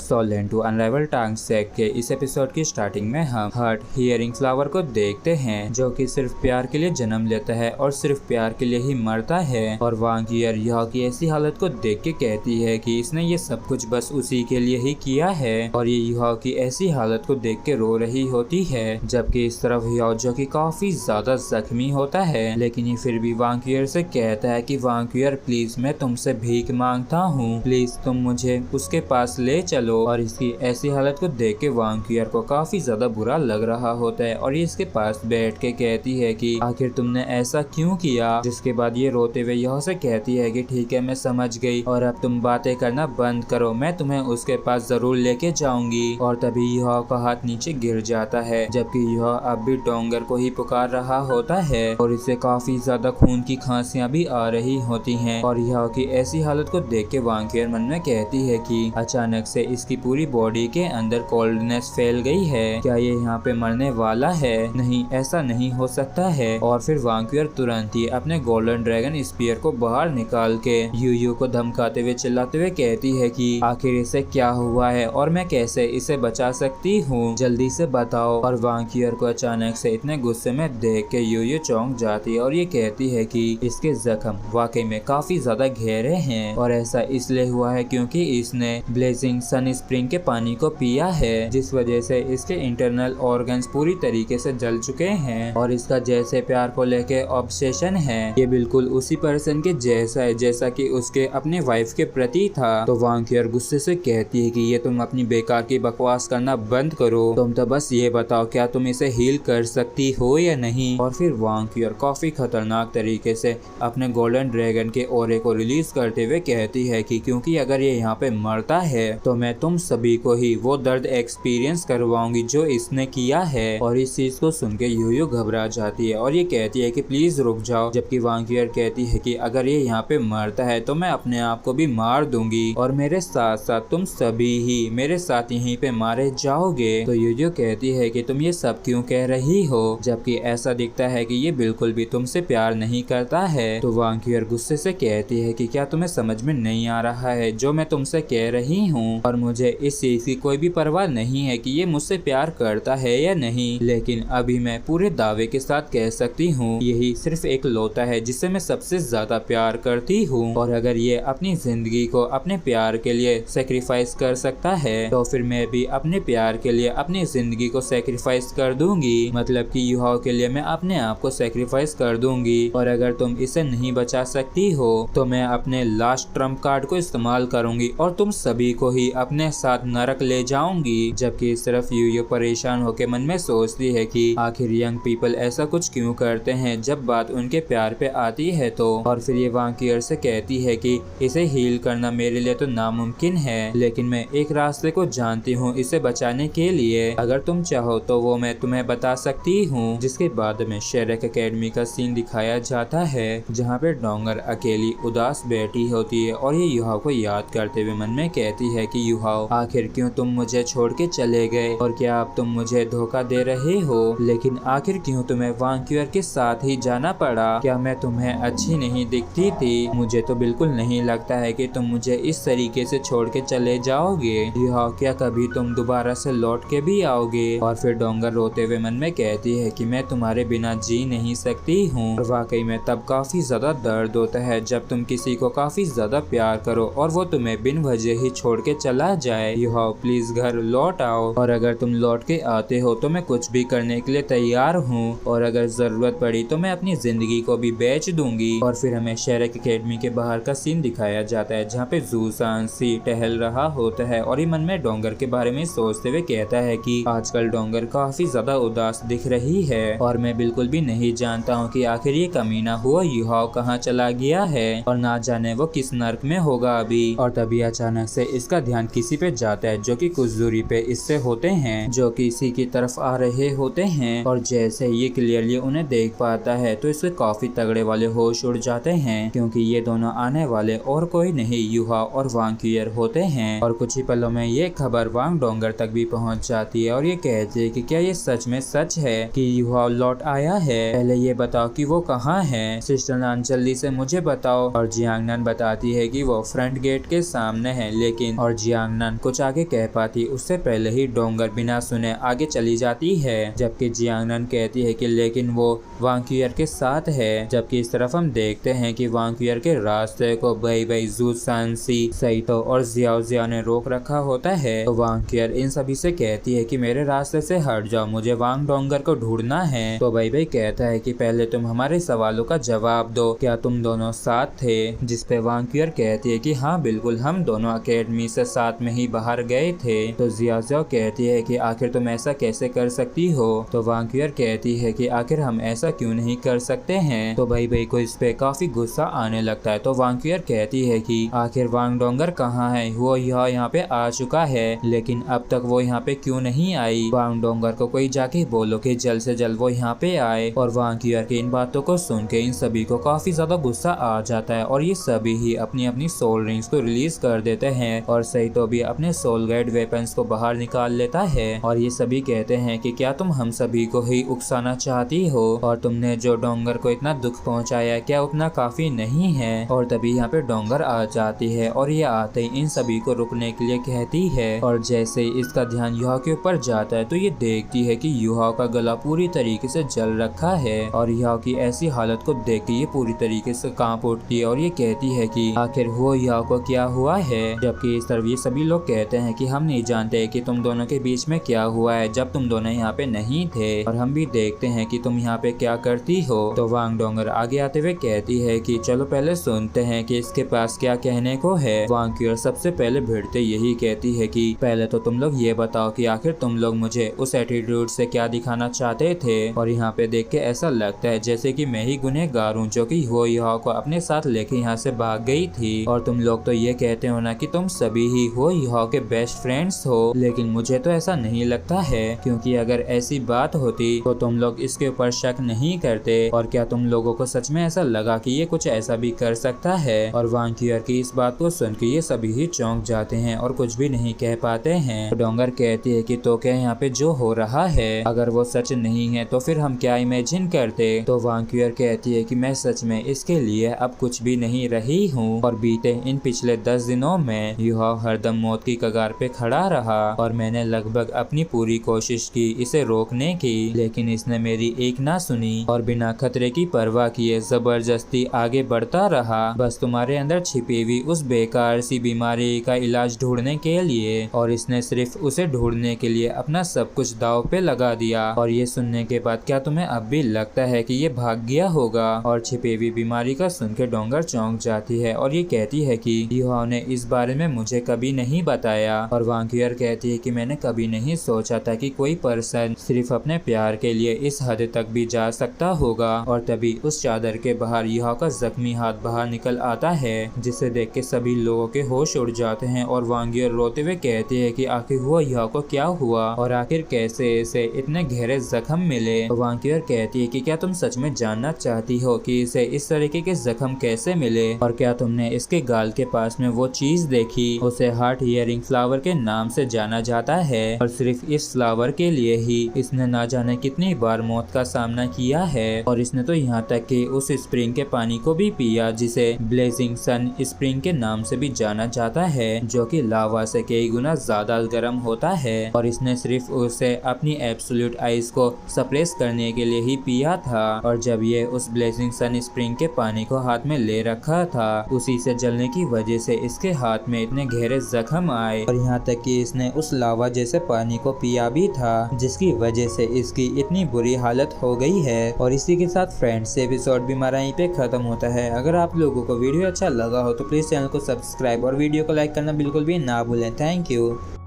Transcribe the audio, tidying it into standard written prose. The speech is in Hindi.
सोलेंट टू अनराइवल टांग सेक के इस एपिसोड की स्टार्टिंग में हम हर्ट हियरिंग फ्लावर को देखते हैं, जो कि सिर्फ प्यार के लिए जन्म लेता है और सिर्फ प्यार के लिए ही मरता है। और वांग ईयर युहाओ की ऐसी हालत को देख के कहती है कि इसने ये सब कुछ बस उसी के लिए ही किया है, और ये युहाओ की ऐसी हालत को देख के रो रही होती है। जबकि इस तरफ युहाओ जो कि काफी ज्यादा जख्मी होता है, लेकिन ये फिर भी वांग ईयर से कहता है कि वांग ईयर प्लीज मैं तुमसे भीख मांगता हूँ, प्लीज तुम मुझे उसके पास ले चलो। और इसकी ऐसी हालत को देख के वांग ईयर को काफी ज्यादा बुरा लग रहा होता है और ये इसके पास बैठ के कहती है कि आखिर तुमने ऐसा क्यों किया। जिसके बाद ये रोते हुए युहाओ से कहती है कि ठीक है मैं समझ गई, और अब तुम बातें करना बंद करो, मैं तुम्हें उसके पास जरूर लेके जाऊंगी। और तभी युहाओ का हाथ नीचे गिर जाता है, जबकि युहाओ अब भी डोंगर को ही पुकार रहा होता है और इसे काफी ज्यादा खून की खांसियां भी आ रही होती हैं। और युहाओ की ऐसी हालत को देख के वांग ईयर मन में कहती है कि अचानक से इसकी पूरी बॉडी के अंदर कोल्डनेस फैल गई है, क्या ये यहाँ पे मरने वाला है? नहीं, ऐसा नहीं हो सकता है। और फिर वांग ईयर तुरंत ही अपने गोल्डन ड्रैगन स्पीयर को बाहर निकाल के यूयू को धमकाते हुए चिल्लाते हुए कहती है कि आखिर इसे क्या हुआ है और मैं कैसे इसे बचा सकती हूँ, जल्दी से बताओ। और वांग ईयर को अचानक से इतने गुस्से में देख के यूयू चौंक जाती है और ये कहती है कि इसके जख्म वाकई में काफी ज्यादा गहरे हैं, और ऐसा इसलिए हुआ है क्योंकि इसने ब्लेजिंग सन स्प्रिंग के पानी को पिया है, जिस वजह से इसके इंटरनल ऑर्गन्स पूरी तरीके से जल चुके हैं। और इसका जैसे प्यार को लेके ऑब्सेशन है, ये बिल्कुल उसी पर्सन के जैसा है जैसा कि उसके अपने वाइफ के प्रति था। तो वांग ईयर गुस्से से कहती है कि ये तुम अपनी बेकार की बकवास करना बंद करो, तुम तो बस ये बताओ क्या तुम इसे हील कर सकती हो या नहीं। और फिर वांग ईयर काफी खतरनाक तरीके से अपने गोल्डन ड्रैगन के ऑरे को रिलीज करते हुए कहती है कि क्योंकि अगर ये यहाँ पे मरता है तो मैं तुम सभी को ही वो दर्द एक्सपीरियंस करवाऊंगी जो इसने किया है। और इस चीज को सुन के यूयू घबरा जाती है और ये कहती है कि प्लीज रुक जाओ, जबकि वांग ईयर कहती है कि अगर ये यहाँ पे मरता है तो मैं अपने आप को भी मार दूंगी और मेरे साथ साथ तुम सभी ही मेरे साथ यहीं पे मारे जाओगे। तो यूयू कहती है कि तुम ये सब क्यों कह रही हो, जबकि ऐसा दिखता है कि ये बिल्कुल भी तुमसे प्यार नहीं करता है। तो वांग ईयर गुस्से से कहती है कि क्या तुम्हें समझ में नहीं आ रहा है जो मैं तुमसे कह रही हूँ, और मुझे इस चीज की कोई भी परवाह नहीं है कि ये मुझसे प्यार करता है या नहीं, लेकिन अभी मैं पूरे दावे के साथ कह सकती हूँ यही सिर्फ एक लौता है जिसे मैं सबसे ज्यादा प्यार करती हूँ। और अगर ये अपनी जिंदगी को अपने प्यार के लिए सेक्रीफाइस कर सकता है तो फिर मैं भी अपने प्यार के लिए अपनी जिंदगी को सेक्रीफाइस कर दूंगी, मतलब कि युहाओ के लिए मैं अपने आप को सेक्रीफाइस कर दूंगी। और अगर तुम इसे नहीं बचा सकती हो तो मैं अपने लास्ट ट्रम्प कार्ड को इस्तेमाल करूंगी और तुम सभी को ही अपने साथ नरक ले जाऊंगी। जबकि इस तरफ यूयू परेशान होकर मन में सोचती है कि आखिर यंग पीपल ऐसा कुछ क्यों करते हैं जब बात उनके प्यार पे आती है तो। और फिर ये वांग ईयर से कहती है कि इसे हील करना मेरे लिए तो नामुमकिन है, लेकिन मैं एक रास्ते को जानती हूँ इसे बचाने के लिए, अगर तुम चाहो तो वो मैं तुम्हें बता सकती हूँ। जिसके बाद में शेरक एकेडमी का सीन दिखाया जाता है जहाँ पे डोंगर अकेली उदास बैठी होती है और ये युहाओ को याद करते हुए मन में कहती है कि युहाओ आखिर क्यों तुम मुझे छोड़ के चले गए, और क्या अब तुम मुझे धोखा दे रहे हो, लेकिन आखिर क्यों तुम्हें वांग ईयर के साथ ही जाना पड़ा, क्या मैं तुम्हें अच्छी नहीं दिखती थी? मुझे तो बिल्कुल नहीं लगता है कि तुम मुझे इस तरीके से छोड़ के चले जाओगे युहाओ, क्या कभी तुम दोबारा से लौट के भी आओगे? और फिर डोंगर रोते हुए मन में कहती है कि मैं तुम्हारे बिना जी नहीं सकती हूँ। वाकई में तब काफी ज्यादा दर्द होता है जब तुम किसी को काफी ज्यादा प्यार करो और वो तुम्हें बिन वजह ही छोड़ के चला जाए। युहाओ प्लीज घर लौट आओ, और अगर तुम लौट के आते हो तो मैं कुछ भी करने के लिए तैयार हूँ, और अगर जरूरत पड़ी तो मैं अपनी जिंदगी को भी बेच दूंगी। और फिर हमें शेरक एकेडमी के बाहर का सीन दिखाया जाता है जहाँ पे जूसान सी टहल रहा होता है और ये मन में डोंगर के बारे में सोचते हुए कहता है कि आजकल डोंगर काफी ज्यादा उदास दिख रही है और मैं बिल्कुल भी नहीं जानता हूँ कि आखिर ये कमीना हुआ युहाओ कहाँ चला गया है और ना जाने वो किस नर्क में होगा अभी। और तभी अचानक से इसका ध्यान किसी पे जाता है जो कि कुछ दूरी पे इससे होते हैं, जो कि इसी की तरफ आ रहे होते हैं। और जैसे ये क्लियरली उन्हें देख पाता है तो इसके काफी तगड़े वाले होश उड़ जाते हैं, क्योंकि ये दोनों आने वाले और कोई नहीं युहाओ और वांग ईयर होते हैं। और कुछ ही पलों में ये खबर वांग डोंगर तक भी पहुंच जाती है और ये कहती है कि क्या ये सच में सच है कि युहाओ लौट आया है, पहले ये बताओ कि वो कहाँ है। सिस्टर नान जल्दी से मुझे बताओ। और जियांग नान बताती है कि वो फ्रंट गेट के सामने है, लेकिन और जियांग जियांगनान कुछ आगे कह पाती उससे पहले ही डोंगर बिना सुने आगे चली जाती है, जबकि जियांगनान कहती है कि लेकिन वो वांग क्यूअर के साथ है। जबकि इस तरफ हम देखते हैं कि वांग क्यूअर के रास्ते को बई बई, जू सांसी, सईतो और जियाओ जिया ने रोक रखा होता है। तो वांग क्यूअर इन सभी से कहती है कि मेरे रास्ते से हट जाओ, मुझे वांग डोंगर को ढूंढना है। तो बई बई कहता है कि पहले तुम हमारे सवालों का जवाब दो, क्या तुम दोनों साथ थे? जिस पे वांग क्यूअर कहती है कि हाँ बिल्कुल, हम दोनों अकेडमी से साथ में ही बाहर गए थे। तो जियाओ जिया कहती है कि आखिर तुम ऐसा कैसे कर सकती हो? तो वांग क्यूअर कहती है कि आखिर हम ऐसा क्यों नहीं कर सकते हैं? तो बई बई को इस पे काफी गुस्सा आने लगता है। तो वांग क्यूअर कहती है कि आखिर वांग डोंगर कहाँ है? वो यहाँ पे आ चुका है, लेकिन अब तक वो यहाँ पे क्यों नहीं आई? वांग डोंगर को कोई जाके बोलो कि जल्द से जल्द वो यहाँ पे आए। और वांग क्यूअर की इन बातों को सुन के इन सभी को काफी ज्यादा गुस्सा आ जाता है और ये सभी ही अपनी अपनी सोल रिंग्स को रिलीज कर देते हैं और सईतो भी अपने सोल गाइड वेपन्स को बाहर निकाल लेता है। और ये सभी कहते हैं कि क्या तुम हम सभी को ही उकसाना चाहती हो? और तुमने जो डोंगर को इतना दुख पहुंचाया, क्या उतना काफी नहीं है? और तभी यहाँ पे डोंगर आ जाती है और ये आते ही इन सभी को रुकने के लिए कहती है। और जैसे इसका ध्यान युहा के ऊपर जाता है तो ये देखती है कि युहा का गला पूरी तरीके से जल रखा है और युहा की ऐसी हालत को देख के ये पूरी तरीके से कांप उठती है और ये कहती है कि आखिर वो युहा को क्या हुआ है? जबकि इस तरफ ये सभी लोग कहते हैं कि हम नहीं जानते कि तुम दोनों के बीच में क्या हुआ है जब तुम दोनों यहाँ पे नहीं थे, और हम भी देखते हैं कि तुम यहाँ पे क्या करती हो। तो वांग डोंगर आगे आते हुए कहती है कि चलो पहले सुनते हैं कि इसके पास क्या कहने को है। वांग क्यूअर सबसे पहले भिड़ते यही कहती है कि पहले तो तुम लोग ये बताओ कि आखिर तुम लोग मुझे उस एटीट्यूड से क्या दिखाना चाहते थे? और यहाँ पे देख के ऐसा लगता है जैसे कि मैं ही गुनहगार हूँ जो कि वो युहा को अपने साथ लेके यहाँ से भाग गई थी। और तुम लोग तो ये कहते हो ना कि तुम सभी ही हो युहा के बेस्ट फ्रेंड्स हो, लेकिन मुझे तो ऐसा नहीं लगता है, क्योंकि अगर ऐसी बात होती तो तुम लोग इसके ऊपर शक नहीं करते। और क्या तुम लोगों को सच में ऐसा लगा कि ये कुछ ऐसा भी कर सकता है? और वांग क्यूअर की इस बात को सुन के ये सभी ही चौंक जाते हैं और कुछ भी नहीं कह पाते हैं। तो डोंगर कहती है कि तो क्या यहाँ पे जो हो रहा है अगर वो सच नहीं है तो फिर हम क्या इमेजिन करते? तो वांग क्यूअर कहती है कि मैं सच में इसके लिए अब कुछ भी नहीं रही हूँ, और बीते इन पिछले 10 दिनों में युहा हरदम मौत की कगार पे खड़ा रहा और मैंने लगभग अपनी पूरी कोशिश की इसे रोकने की, लेकिन इसने मेरी एक ना सुनी और बिना खतरे की परवाह किए जबरदस्ती आगे बढ़ता रहा, बस तुम्हारे अंदर छिपी हुई उस बेकार सी बीमारी का इलाज ढूंढने के लिए। और इसने सिर्फ उसे ढूंढने के लिए अपना सब कुछ दांव पे लगा दिया। और ये सुनने के बाद क्या तुम्हें अब भी लगता है कि ये भाग गया होगा? और छिपी हुई बीमारी का सुन के डोंगर चौंक जाती है और ये कहती है कि युहा ने इस बारे में मुझे कभी नहीं बताया। और वांग क्यूअर कहती है कि मैंने कभी नहीं सोचा था कि कोई पर्सन सिर्फ अपने प्यार के लिए इस हद तक भी जा सकता होगा। और तभी उस चादर के बाहर युहा का जख्मी हाथ बाहर निकल आता है, जिसे देख के सभी लोगों के होश उड़ जाते हैं। और वांग क्यूअर रोते हुए कहती है कि आखिर हुआ युहा को क्या हुआ और आखिर कैसे इसे इतने गहरे जख्म मिले? वांग क्यूअर कहती है कि क्या तुम सच में जानना चाहती हो कि इसे इस तरीके के जख्म कैसे मिले? और क्या तुमने इसके गाल के पास में वो चीज देखी? उसे हार्ट हियरिंग फ्लावर के नाम से जाना जाता है और सिर्फ इस फ्लावर के लिए ही इसने ना जाने कितनी बार मौत का सामना किया है। और इसने तो यहाँ तक कि उस स्प्रिंग के पानी को भी पिया जिसे ब्लेजिंग सन स्प्रिंग के नाम से भी जाना जाता है, जो कि लावा से कई गुना ज्यादा गर्म होता है। और इसने सिर्फ उसे अपनी एब्सोल्यूट आइस को सप्रेस करने के लिए ही पिया था। और जब ये उस ब्लेजिंग सन स्प्रिंग के पानी को हाथ में ले रखा था, उसी से जलने की वजह से इसके हाथ में इतने गहरे जख्म आए और यहाँ तक कि इसने उस लावा जैसे पानी को पिया भी था, जिसकी वजह से इसकी इतनी बुरी हालत हो गई है। और इसी के साथ फ्रेंड्स एपिसोड भी हमारा यहीं पे खत्म होता है। अगर आप लोगों को वीडियो अच्छा लगा हो तो प्लीज चैनल को सब्सक्राइब और वीडियो को लाइक करना बिल्कुल भी ना भूलें। Thank you.